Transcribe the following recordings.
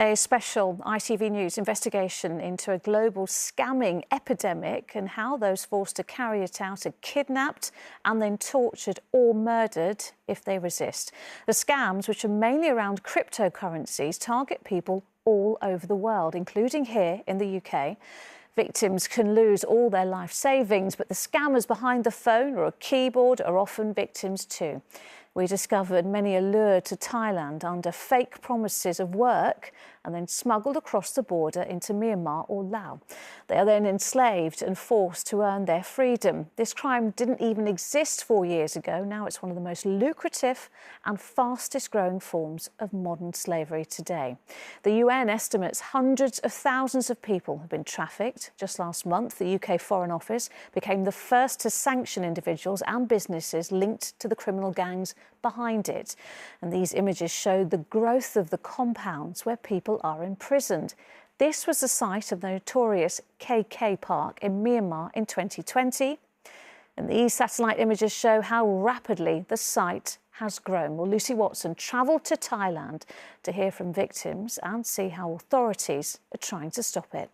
A special ITV News investigation into a global scamming epidemic and how those forced to carry it out are kidnapped and then tortured or murdered if they resist. The scams, which are mainly around cryptocurrencies, target people all over the world, including here in the UK. Victims can lose all their life savings, but the scammers behind the phone or a keyboard are often victims too. We discovered many are lured to Thailand under fake promises of work and then smuggled across the border into Myanmar or Laos. They are then enslaved and forced to earn their freedom. This crime didn't even exist 4 years ago. Now it's one of the most lucrative and fastest growing forms of modern slavery today. The UN estimates hundreds of thousands of people have been trafficked. Just last month, the UK Foreign Office became the first to sanction individuals and businesses linked to the criminal gangs behind it. And these images show the growth of the compounds where people are imprisoned. This was the site of the notorious KK Park in Myanmar in 2020. And these satellite images show how rapidly the site has grown. Well, Lucy Watson travelled to Thailand to hear from victims and see how authorities are trying to stop it.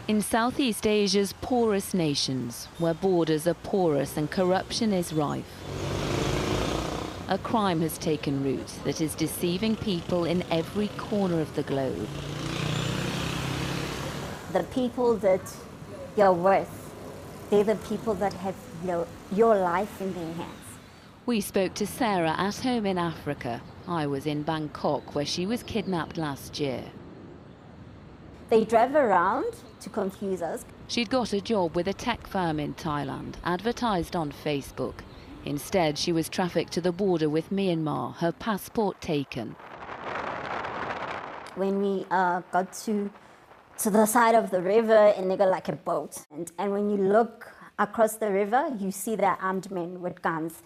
In Southeast Asia's poorest nations, where borders are porous and corruption is rife, a crime has taken root that is deceiving people in every corner of the globe. The people that you're with, they're the people that have your life in their hands. We spoke to Sarah at home in Africa. I was in Bangkok, where she was kidnapped last year. They drive around to confuse us. She'd got a job with a tech firm in Thailand, advertised on Facebook. Instead, she was trafficked to the border with Myanmar, her passport taken. When we got to the side of the river, and they got like a boat. And when you look across the river, you see the armed men with guns.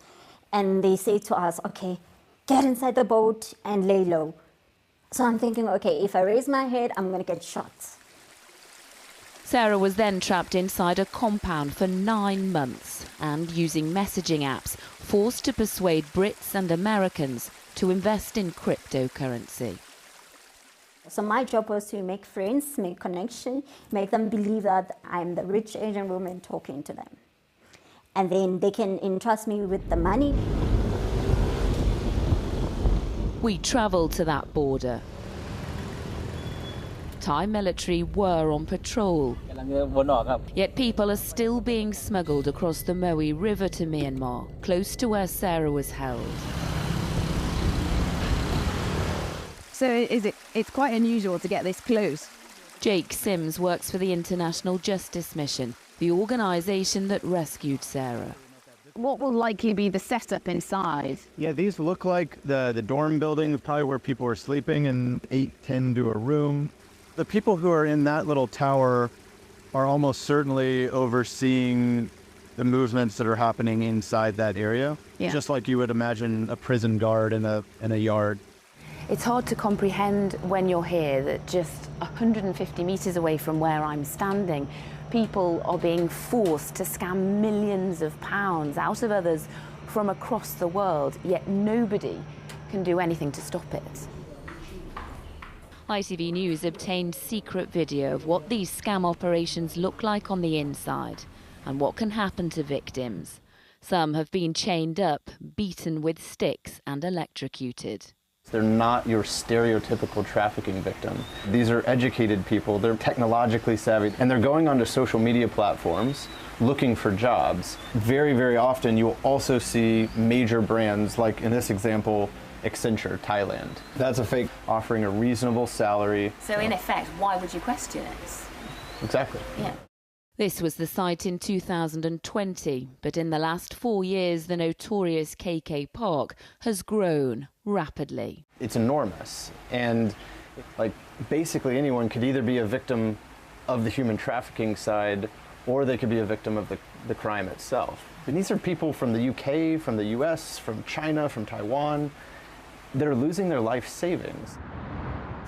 And they say to us, okay, get inside the boat and lay low. So I'm thinking, okay, if I raise my head, I'm going to get shot. Sarah was then trapped inside a compound for 9 months and, using messaging apps, forced to persuade Brits and Americans to invest in cryptocurrency. So my job was to make friends, make connection, make them believe that I'm the rich Asian woman talking to them. And then they can entrust me with the money. We travelled to that border. Thai military were on patrol. Yet people are still being smuggled across the Moe River to Myanmar, close to where Sarah was held. So it's quite unusual to get this close. Jake Sims works for the International Justice Mission, the organisation that rescued Sarah. What will likely be the setup inside? Yeah, these look like the dorm building, probably where people are sleeping, and 8-10 to a room. The people who are in that little tower are almost certainly overseeing the movements that are happening inside that area, just like you would imagine a prison guard in a yard. It's hard to comprehend when you're here that just 150 metres away from where I'm standing, people are being forced to scam millions of pounds out of others from across the world, yet nobody can do anything to stop it. ITV News obtained secret video of what these scam operations look like on the inside and what can happen to victims. Some have been chained up, beaten with sticks and electrocuted. They're not your stereotypical trafficking victim. These are educated people, they're technologically savvy, and they're going onto social media platforms looking for jobs. Very, very often you'll also see major brands, like in this example, Accenture, Thailand. That's a fake offering a reasonable salary. So in effect, why would you question it? Exactly. Yeah. This was the site in 2020, but in the last 4 years, the notorious KK Park has grown rapidly. It's enormous, and basically anyone could either be a victim of the human trafficking side, or they could be a victim of the crime itself. And these are people from the UK, from the US, from China, from Taiwan. They're losing their life savings.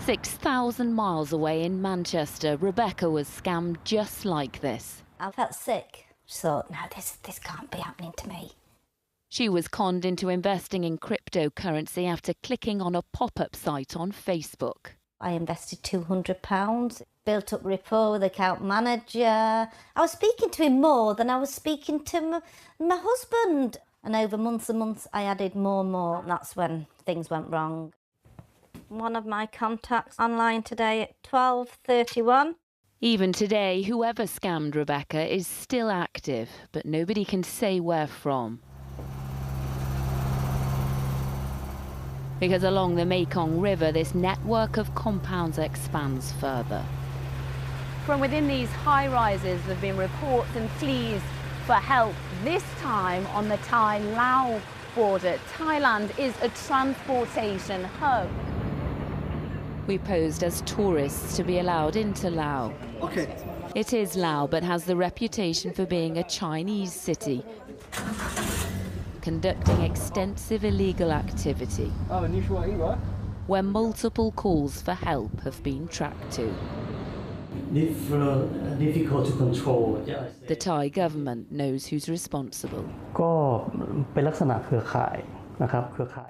6,000 miles away in Manchester, Rebecca was scammed just like this. I felt sick, so no, this can't be happening to me. She was conned into investing in cryptocurrency after clicking on a pop-up site on Facebook. I invested £200, built up rapport with the account manager. I was speaking to him more than I was speaking to my husband. And over months and months, I added more and more, and that's when things went wrong. One of my contacts online today at 12:31. Even today, whoever scammed Rebecca is still active, but nobody can say where from. Because along the Mekong River, this network of compounds expands further. From within these high-rises, there have been reports and pleas for help, this time on the Thai-Lao border. Thailand is a transportation hub. We posed as tourists to be allowed into Laos. Okay. It is Laos, but has the reputation for being a Chinese city, conducting extensive illegal activity, where multiple calls for help have been tracked to. Difficult to control. The Thai government knows who's responsible.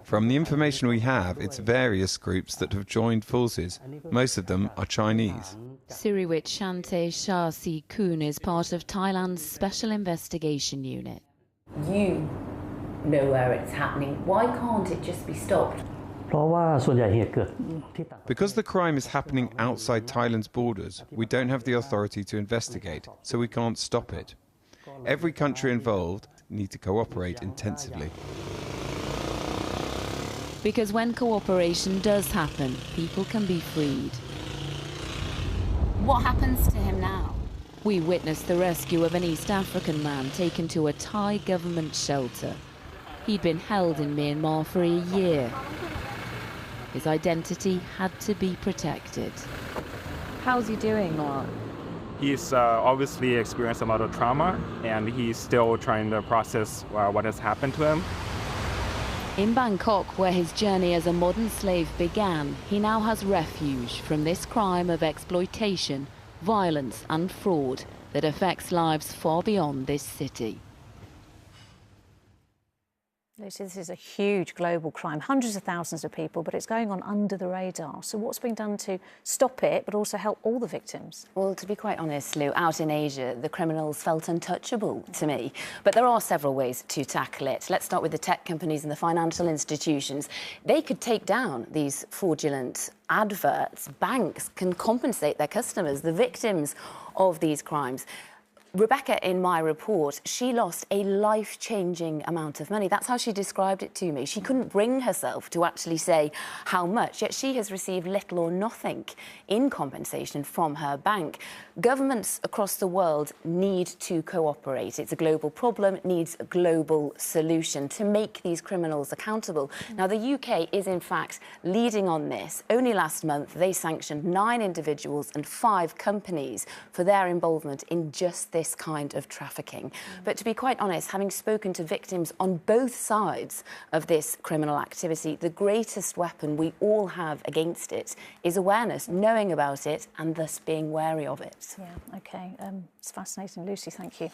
From the information we have, it's various groups that have joined forces. Most of them are Chinese. Siriwit Shante Shah Si Kun is part of Thailand's Special Investigation Unit. You know where it's happening. Why can't it just be stopped? Because the crime is happening outside Thailand's borders, we don't have the authority to investigate, so we can't stop it. Every country involved needs to cooperate intensively. Because when cooperation does happen, people can be freed. What happens to him now? We witnessed the rescue of an East African man taken to a Thai government shelter. He'd been held in Myanmar for a year. His identity had to be protected. How's he doing, Laura? He's obviously experienced a lot of trauma, and he's still trying to process what has happened to him. In Bangkok, where his journey as a modern slave began, he now has refuge from this crime of exploitation, violence and fraud that affects lives far beyond this city. This is a huge global crime, hundreds of thousands of people, but it's going on under the radar. So what's being done to stop it, but also help all the victims? Well, to be quite honest, Lou, out in Asia, the criminals felt untouchable to me. But there are several ways to tackle it. Let's start with the tech companies and the financial institutions. They could take down these fraudulent adverts. Banks can compensate their customers, the victims of these crimes. Rebecca, in my report, she lost a life-changing amount of money. That's how she described it to me. She couldn't bring herself to actually say how much, yet she has received little or nothing in compensation from her bank. Governments across the world need to cooperate. It's a global problem, it needs a global solution to make these criminals accountable. Now, the UK is, in fact, leading on this. Only last month, they sanctioned 9 individuals and 5 companies for their involvement in just this kind of trafficking. But to be quite honest, having spoken to victims on both sides of this criminal activity, the greatest weapon we all have against it is awareness, knowing about it and thus being wary of it. Yeah, OK. It's fascinating. Lucy, thank you.